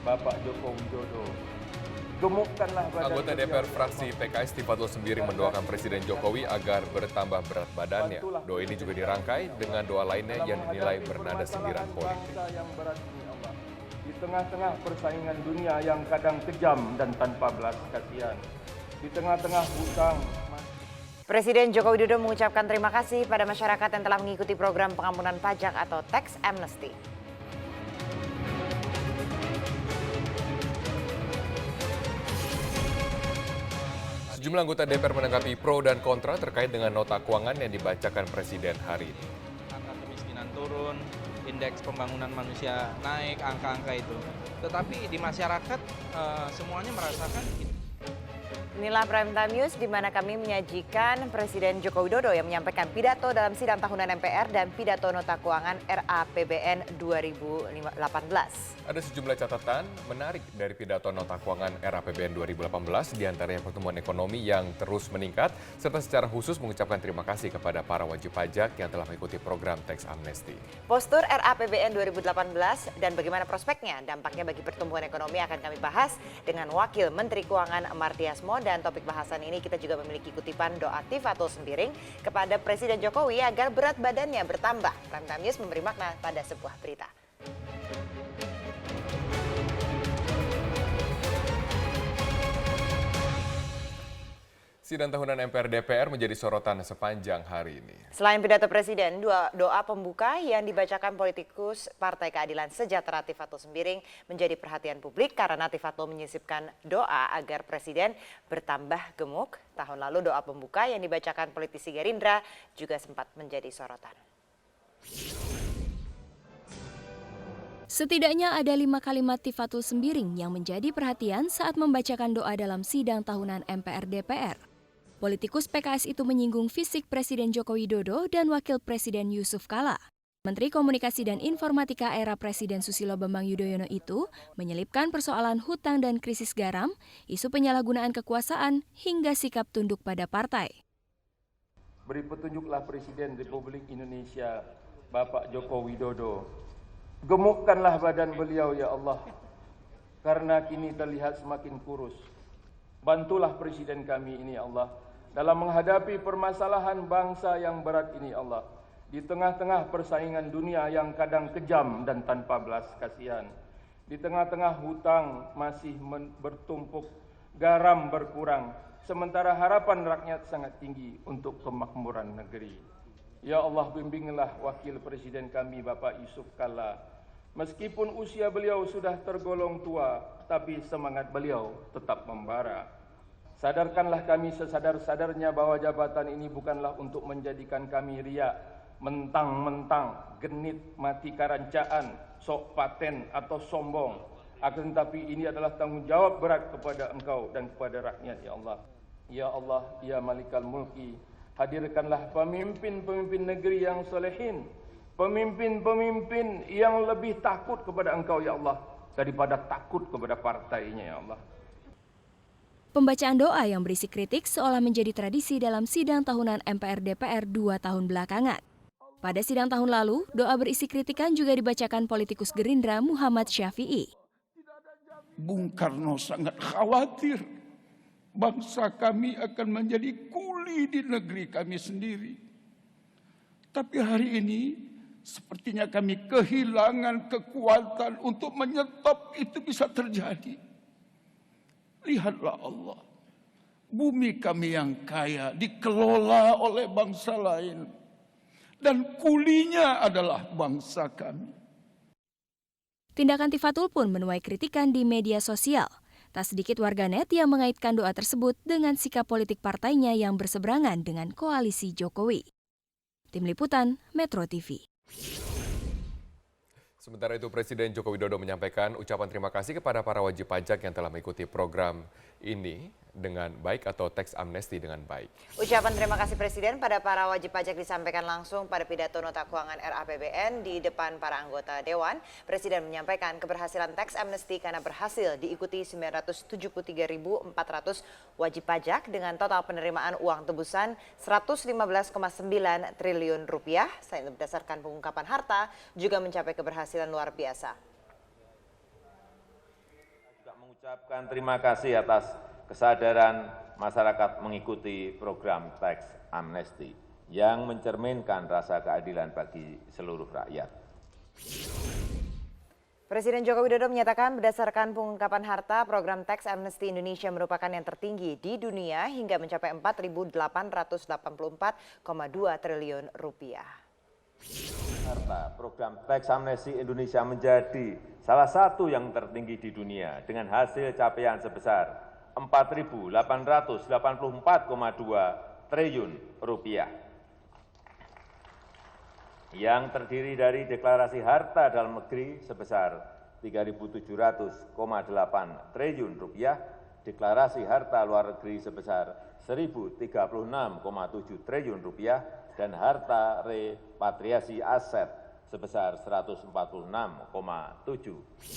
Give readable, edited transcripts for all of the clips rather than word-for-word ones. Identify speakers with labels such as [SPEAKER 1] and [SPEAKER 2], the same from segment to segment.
[SPEAKER 1] Bapak Joko Widodo. Gemukkanlah badan
[SPEAKER 2] Anggota DPR fraksi PKS Tifatul Sembiring mendoakan Presiden Jokowi agar bertambah berat badannya. Doa ini juga dirangkai dengan doa lainnya yang dinilai bernada sindiran politik.
[SPEAKER 1] Yang berat ini Allah. Di tengah-tengah persaingan dunia yang kadang kejam dan tanpa belas kasihan. Di tengah-tengah hutang.
[SPEAKER 3] Presiden Joko Widodo mengucapkan terima kasih pada masyarakat yang telah mengikuti program pengampunan pajak atau tax amnesty.
[SPEAKER 2] Sejumlah anggota DPR menanggapi pro dan kontra terkait dengan nota keuangan yang dibacakan Presiden hari ini.
[SPEAKER 4] Angka kemiskinan turun, indeks pembangunan manusia naik, angka-angka itu. Tetapi di masyarakat semuanya merasakan itu.
[SPEAKER 3] Inilah Prime Time News di mana kami menyajikan Presiden Joko Widodo yang menyampaikan pidato dalam sidang tahunan MPR dan pidato nota keuangan RAPBN 2018.
[SPEAKER 2] Ada sejumlah catatan menarik dari pidato nota keuangan RAPBN 2018, diantaranya pertumbuhan ekonomi yang terus meningkat, serta secara khusus mengucapkan terima kasih kepada para wajib pajak yang telah mengikuti program tax amnesty.
[SPEAKER 3] Postur RAPBN 2018 dan bagaimana prospeknya, dampaknya bagi pertumbuhan ekonomi akan kami bahas dengan Wakil Menteri Keuangan Martiasmo. Dan topik bahasan ini kita juga memiliki kutipan doa Tifatul Sembiring kepada Presiden Jokowi agar berat badannya bertambah. Prime Time News memberi makna pada sebuah berita.
[SPEAKER 2] Sidang tahunan MPR DPR menjadi sorotan sepanjang hari ini.
[SPEAKER 3] Selain pidato Presiden, doa pembuka yang dibacakan politikus Partai Keadilan Sejahtera Tifatul Sembiring menjadi perhatian publik karena Tifatul menyisipkan doa agar Presiden bertambah gemuk. Tahun lalu doa pembuka yang dibacakan politisi Gerindra juga sempat menjadi sorotan.
[SPEAKER 5] Setidaknya ada 5 kalimat Tifatul Sembiring yang menjadi perhatian saat membacakan doa dalam sidang tahunan MPR DPR. Politikus PKS itu menyinggung fisik Presiden Joko Widodo dan Wakil Presiden Yusuf Kala. Menteri Komunikasi dan Informatika era Presiden Susilo Bambang Yudhoyono itu menyelipkan persoalan hutang dan krisis garam, isu penyalahgunaan kekuasaan, hingga sikap tunduk pada partai.
[SPEAKER 1] Beri petunjuklah Presiden Republik Indonesia, Bapak Joko Widodo. Gemukkanlah badan beliau ya Allah, karena kini terlihat semakin kurus. Bantulah Presiden kami ini ya Allah, dalam menghadapi permasalahan bangsa yang berat ini ya Allah. Di tengah-tengah persaingan dunia yang kadang kejam dan tanpa belas kasihan. Di tengah-tengah hutang masih bertumpuk, garam berkurang, sementara harapan rakyat sangat tinggi untuk kemakmuran negeri. Ya Allah, bimbinglah Wakil Presiden kami Bapak Yusuf Kala. Meskipun usia beliau sudah tergolong tua, tapi semangat beliau tetap membara. Sadarkanlah kami sesadar-sadarnya bahwa jabatan ini bukanlah untuk menjadikan kami riak, mentang-mentang, genit, mati karancaan, sok paten atau sombong. Akan tetapi ini adalah tanggung jawab berat kepada Engkau dan kepada rakyat ya Allah. Ya Allah, ya Malikal Mulki, hadirkanlah pemimpin-pemimpin negeri yang solehin, pemimpin-pemimpin yang lebih takut kepada Engkau ya Allah daripada takut kepada partainya ya Allah.
[SPEAKER 5] Pembacaan doa yang berisi kritik seolah menjadi tradisi dalam sidang tahunan MPR DPR 2 tahun belakangan. Pada sidang tahun lalu, doa berisi kritikan juga dibacakan politikus Gerindra Muhammad Syafi'i.
[SPEAKER 6] Bung Karno sangat khawatir bangsa kami akan menjadi kuli di negeri kami sendiri. Tapi hari ini sepertinya kami kehilangan kekuatan untuk menyetop itu bisa terjadi. Lihatlah Allah, bumi kami yang kaya dikelola oleh bangsa lain. Dan kulinya adalah bangsa kami.
[SPEAKER 5] Tindakan Tifatul pun menuai kritikan di media sosial. Tak sedikit warganet yang mengaitkan doa tersebut dengan sikap politik partainya yang berseberangan dengan koalisi Jokowi. Tim Liputan, Metro TV.
[SPEAKER 2] Sementara itu Presiden Joko Widodo menyampaikan ucapan terima kasih kepada para wajib pajak yang telah mengikuti program ini dengan baik atau tax amnesty dengan baik.
[SPEAKER 3] Ucapan terima kasih Presiden pada para wajib pajak disampaikan langsung pada pidato nota keuangan RAPBN di depan para anggota Dewan. Presiden menyampaikan keberhasilan tax amnesty karena berhasil diikuti 973.400 wajib pajak dengan total penerimaan uang tebusan 115,9 triliun rupiah. Selain itu berdasarkan pengungkapan harta juga mencapai keberhasilan luar biasa.
[SPEAKER 7] Ucapkan terima kasih atas kesadaran masyarakat mengikuti program tax amnesty yang mencerminkan rasa keadilan bagi seluruh rakyat.
[SPEAKER 3] Presiden Joko Widodo menyatakan berdasarkan pengungkapan harta, program tax amnesty Indonesia merupakan yang tertinggi di dunia hingga mencapai 4.884,2 triliun rupiah.
[SPEAKER 7] Harta program tax amnesty Indonesia menjadi salah satu yang tertinggi di dunia dengan hasil capaian sebesar 4.884,2 triliun rupiah. Yang terdiri dari deklarasi harta dalam negeri sebesar 3.700,8 triliun rupiah, deklarasi harta luar negeri sebesar 1.036,7 triliun rupiah, dan harta repatriasi aset sebesar 146,7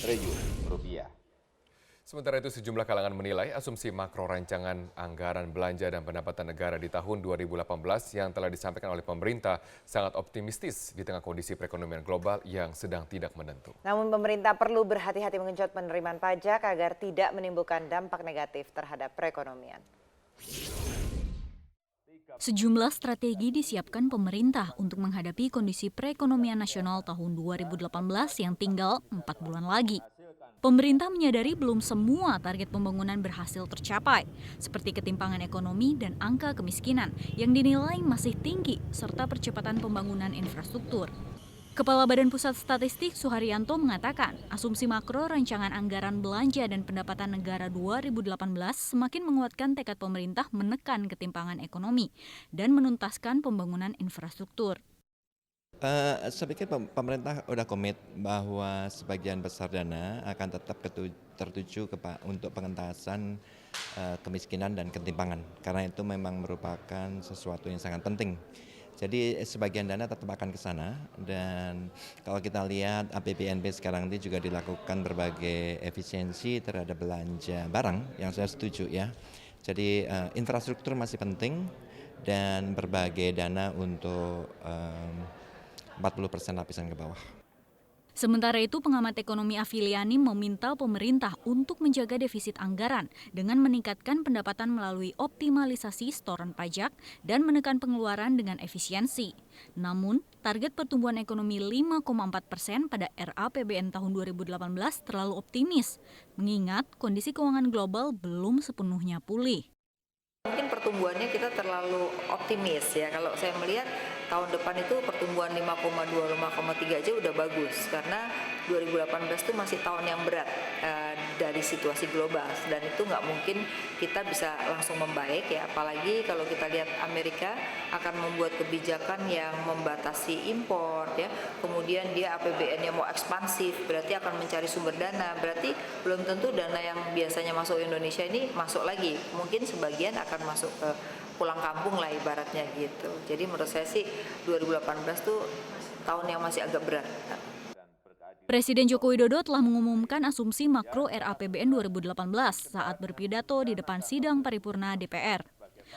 [SPEAKER 7] triliun rupiah.
[SPEAKER 2] Sementara itu sejumlah kalangan menilai asumsi makro rancangan anggaran belanja dan pendapatan negara di tahun 2018 yang telah disampaikan oleh pemerintah sangat optimistis di tengah kondisi perekonomian global yang sedang tidak menentu.
[SPEAKER 3] Namun pemerintah perlu berhati-hati mengenjot penerimaan pajak agar tidak menimbulkan dampak negatif terhadap perekonomian.
[SPEAKER 5] Sejumlah strategi disiapkan pemerintah untuk menghadapi kondisi perekonomian nasional tahun 2018 yang tinggal 4 bulan lagi. Pemerintah menyadari belum semua target pembangunan berhasil tercapai, seperti ketimpangan ekonomi dan angka kemiskinan yang dinilai masih tinggi, serta percepatan pembangunan infrastruktur. Kepala Badan Pusat Statistik Suharyanto mengatakan, asumsi makro rancangan anggaran belanja dan pendapatan negara 2018 semakin menguatkan tekad pemerintah menekan ketimpangan ekonomi dan menuntaskan pembangunan infrastruktur.
[SPEAKER 8] Saya pikir pemerintah sudah komit bahwa sebagian besar dana akan tetap tertuju untuk pengentasan kemiskinan dan ketimpangan, karena itu memang merupakan sesuatu yang sangat penting. Jadi sebagian dana tetap akan ke sana, dan kalau kita lihat APBNP sekarang ini juga dilakukan berbagai efisiensi terhadap belanja barang yang saya setuju ya. Jadi infrastruktur masih penting dan berbagai dana untuk 40% lapisan ke bawah.
[SPEAKER 5] Sementara itu, pengamat ekonomi Afiliani meminta pemerintah untuk menjaga defisit anggaran dengan meningkatkan pendapatan melalui optimalisasi setoran pajak dan menekan pengeluaran dengan efisiensi. Namun, target pertumbuhan ekonomi 5,4% pada RAPBN tahun 2018 terlalu optimis, mengingat kondisi keuangan global belum sepenuhnya pulih.
[SPEAKER 9] Mungkin pertumbuhannya kita terlalu optimis ya. Kalau saya melihat tahun depan itu pertumbuhan 5,2, 5,3 aja udah bagus, karena 2018 itu masih tahun yang berat dari situasi global, dan itu nggak mungkin kita bisa langsung membaik ya. Apalagi kalau kita lihat Amerika akan membuat kebijakan yang membatasi impor ya, kemudian dia APBN-nya mau ekspansif, berarti akan mencari sumber dana, berarti belum tentu dana yang biasanya masuk Indonesia ini masuk lagi, mungkin sebagian akan masuk ke pulang kampung lah ibaratnya gitu. Jadi menurut saya sih 2018 tuh tahun yang masih agak berat.
[SPEAKER 5] Presiden Joko Widodo telah mengumumkan asumsi makro RAPBN 2018 saat berpidato di depan sidang paripurna DPR.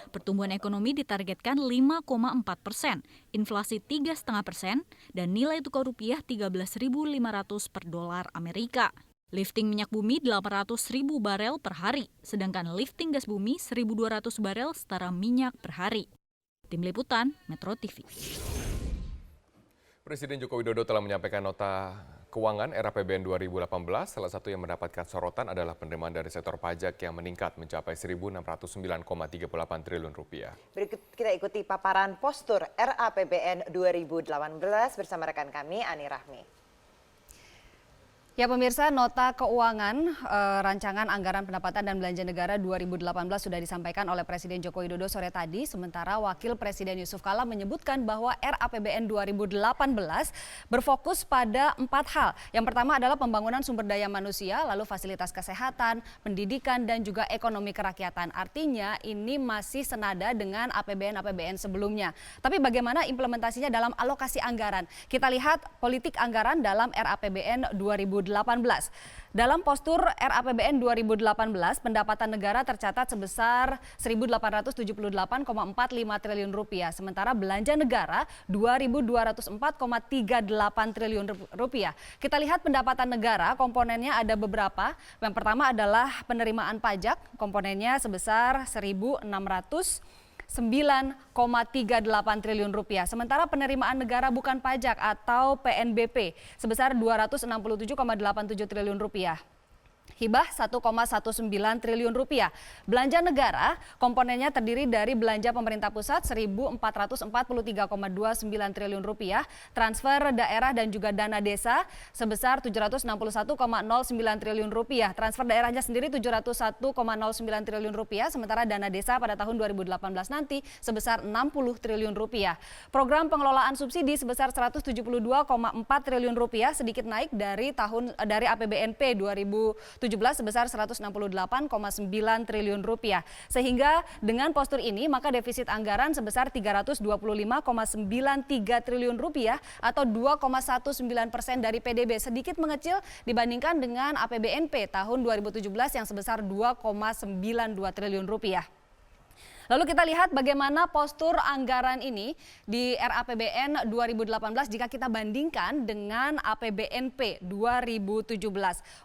[SPEAKER 5] Pertumbuhan ekonomi ditargetkan 5,4%, inflasi 3,5%, dan nilai tukar rupiah 13.500 per dolar Amerika. Lifting minyak bumi 800.000 barel per hari, sedangkan lifting gas bumi 1.200 barel setara minyak per hari. Tim Liputan, Metro TV.
[SPEAKER 2] Presiden Joko Widodo telah menyampaikan nota keuangan RAPBN 2018. Salah satu yang mendapatkan sorotan adalah penerimaan dari sektor pajak yang meningkat mencapai 1.609,38 triliun rupiah.
[SPEAKER 3] Berikut kita ikuti paparan postur RAPBN 2018 bersama rekan kami Ani Rahmi.
[SPEAKER 10] Ya pemirsa, nota keuangan rancangan anggaran pendapatan dan belanja negara 2018 sudah disampaikan oleh Presiden Joko Widodo sore tadi, sementara Wakil Presiden Yusuf Kala menyebutkan bahwa RAPBN 2018 berfokus pada 4 hal. Yang pertama adalah pembangunan sumber daya manusia, lalu fasilitas kesehatan, pendidikan, dan juga ekonomi kerakyatan. Artinya ini masih senada dengan APBN sebelumnya. Tapi bagaimana implementasinya dalam alokasi anggaran? Kita lihat politik anggaran dalam RAPBN 2018. 2018. Dalam postur RAPBN 2018, pendapatan negara tercatat sebesar 1.878,45 triliun rupiah, sementara belanja negara 2.204,38 triliun rupiah. Kita lihat pendapatan negara, komponennya ada beberapa. Yang pertama adalah penerimaan pajak, komponennya sebesar 1.609,38 triliun rupiah. Sementara penerimaan negara bukan pajak atau PNBP sebesar 267,87 triliun rupiah. Hibah 1,19 triliun rupiah. Belanja negara komponennya terdiri dari belanja pemerintah pusat 1.443,29 triliun rupiah, transfer daerah dan juga dana desa sebesar 761,09 triliun rupiah. Transfer daerahnya sendiri 701,09 triliun rupiah, sementara dana desa pada tahun 2018 nanti sebesar 60 triliun rupiah. Program pengelolaan subsidi sebesar 172,4 triliun rupiah, sedikit naik dari APBNP 2017 sebesar 168,9 triliun rupiah. Sehingga dengan postur ini maka defisit anggaran sebesar 325,93 triliun rupiah atau 2,19% dari PDB, sedikit mengecil dibandingkan dengan APBNP tahun 2017 yang sebesar 2,92 triliun rupiah. Lalu kita lihat bagaimana postur anggaran ini di RAPBN 2018 jika kita bandingkan dengan APBNP 2017.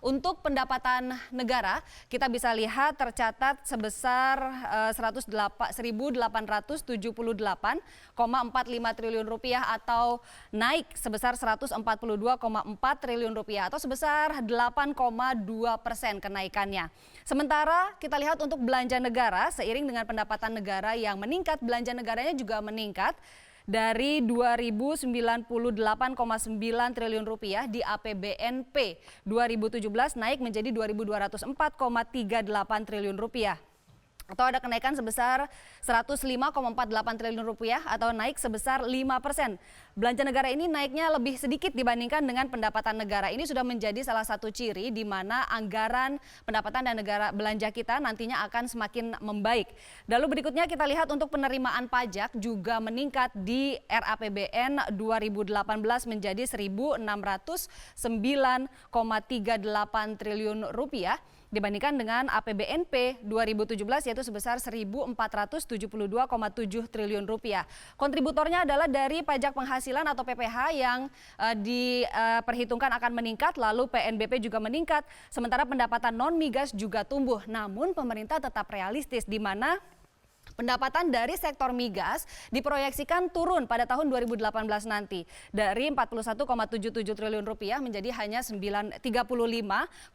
[SPEAKER 10] Untuk pendapatan negara kita bisa lihat tercatat sebesar 1.878,45 triliun rupiah atau naik sebesar 142,4 triliun rupiah atau sebesar 8,2% kenaikannya. Sementara kita lihat untuk belanja negara seiring dengan pendapatan negara yang meningkat, belanja negaranya juga meningkat dari 2.098,9 triliun rupiah di APBNP 2017 naik menjadi 2.204,38 triliun rupiah. Atau ada kenaikan sebesar 105,48 triliun rupiah atau naik sebesar 5%. Belanja negara ini naiknya lebih sedikit dibandingkan dengan pendapatan negara. Ini sudah menjadi salah satu ciri di mana anggaran pendapatan dan negara belanja kita nantinya akan semakin membaik. Lalu berikutnya kita lihat untuk penerimaan pajak juga meningkat di RAPBN 2018 menjadi 1.609,38 triliun rupiah. Dibandingkan dengan APBNP 2017 yaitu sebesar 1.472,7 triliun rupiah. Kontributornya adalah dari pajak penghasilan atau PPH yang diperhitungkan akan meningkat, lalu PNBP juga meningkat, sementara pendapatan non-migas juga tumbuh. Namun pemerintah tetap realistis di mana pendapatan dari sektor migas diproyeksikan turun pada tahun 2018 nanti dari 41,77 triliun rupiah menjadi hanya 35,92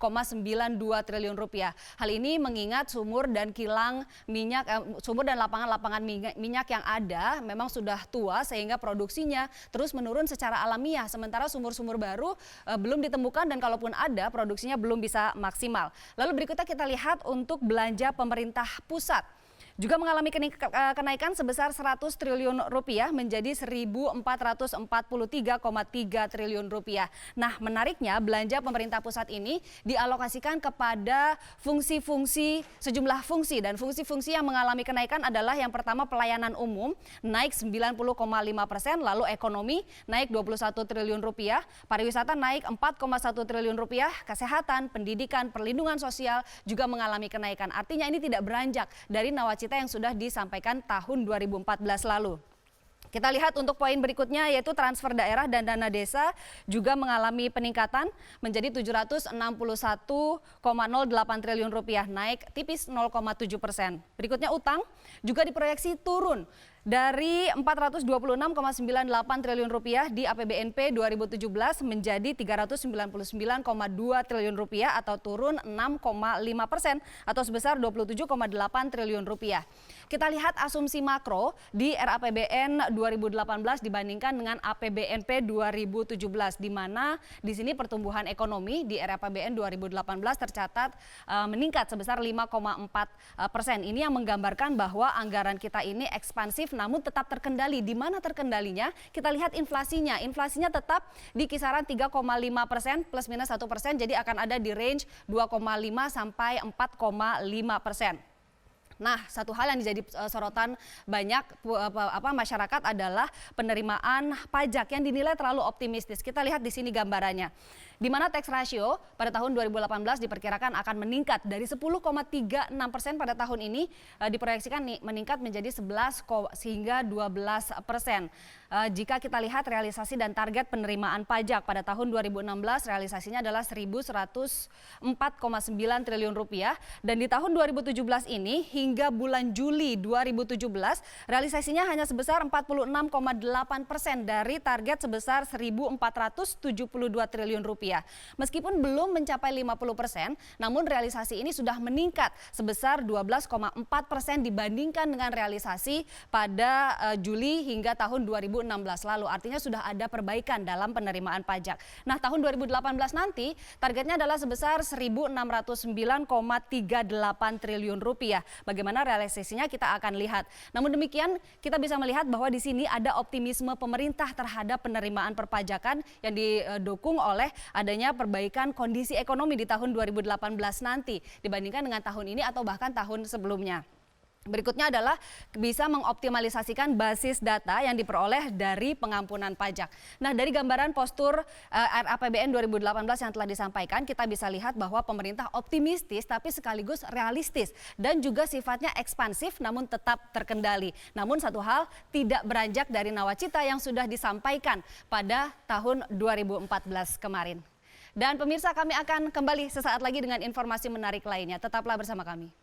[SPEAKER 10] triliun rupiah. Hal ini mengingat sumur dan kilang minyak, sumur dan lapangan-lapangan minyak yang ada memang sudah tua sehingga produksinya terus menurun secara alamiah. Sementara sumur-sumur baru belum ditemukan dan kalaupun ada produksinya belum bisa maksimal. Lalu berikutnya kita lihat untuk belanja pemerintah pusat. Juga mengalami kenaikan sebesar 100 triliun rupiah menjadi 1.443,3 triliun rupiah. Nah, menariknya belanja pemerintah pusat ini dialokasikan kepada sejumlah fungsi dan fungsi-fungsi yang mengalami kenaikan adalah yang pertama pelayanan umum naik 90,5%, lalu ekonomi naik 21 triliun rupiah, pariwisata naik 4,1 triliun rupiah, kesehatan, pendidikan, perlindungan sosial juga mengalami kenaikan. Artinya ini tidak beranjak dari nawacita yang sudah disampaikan tahun 2014 lalu. Kita lihat untuk poin berikutnya yaitu transfer daerah dan dana desa juga mengalami peningkatan menjadi 761,08 triliun rupiah, naik tipis 0,7%. Berikutnya utang juga diproyeksi turun dari 426,98 triliun rupiah di APBNP 2017 menjadi 399,2 triliun rupiah atau turun 6,5% atau sebesar 27,8 triliun rupiah. Kita lihat asumsi makro di RAPBN 2018 dibandingkan dengan APBNP 2017 di mana di sini pertumbuhan ekonomi di RAPBN 2018 tercatat meningkat sebesar 5,4%. Ini yang menggambarkan bahwa anggaran kita ini ekspansif namun tetap terkendali. Di mana terkendalinya? Kita lihat inflasinya. Inflasinya tetap di kisaran 3,5% plus minus 1%, jadi akan ada di range 2,5 sampai 4,5%. Nah, satu hal yang jadi sorotan banyak masyarakat adalah penerimaan pajak yang dinilai terlalu optimistis. Kita lihat di sini gambarannya. di mana tax ratio pada tahun 2018 diperkirakan akan meningkat dari 10,36% pada tahun ini diproyeksikan meningkat menjadi 11 hingga 12%. Jika kita lihat realisasi dan target penerimaan pajak pada tahun 2016 realisasinya adalah 1.104,9 triliun rupiah dan di tahun 2017 ini hingga bulan Juli 2017 realisasinya hanya sebesar 46,8% dari target sebesar 1.472 triliun rupiah. Meskipun belum mencapai 50%, namun realisasi ini sudah meningkat sebesar 12,4% dibandingkan dengan realisasi pada Juli hingga tahun 2016 lalu. Artinya sudah ada perbaikan dalam penerimaan pajak. Nah, tahun 2018 nanti targetnya adalah sebesar 1.609,38 triliun rupiah. Bagaimana realisasinya kita akan lihat. Namun demikian, kita bisa melihat bahwa di sini ada optimisme pemerintah terhadap penerimaan perpajakan yang didukung oleh adanya perbaikan kondisi ekonomi di tahun 2018 nanti dibandingkan dengan tahun ini atau bahkan tahun sebelumnya. Berikutnya adalah bisa mengoptimalisasikan basis data yang diperoleh dari pengampunan pajak. Nah, dari gambaran postur RAPBN 2018 yang telah disampaikan, kita bisa lihat bahwa pemerintah optimistis tapi sekaligus realistis dan juga sifatnya ekspansif namun tetap terkendali. Namun satu hal, tidak beranjak dari nawacita yang sudah disampaikan pada tahun 2014 kemarin. Dan pemirsa, kami akan kembali sesaat lagi dengan informasi menarik lainnya. Tetaplah bersama kami.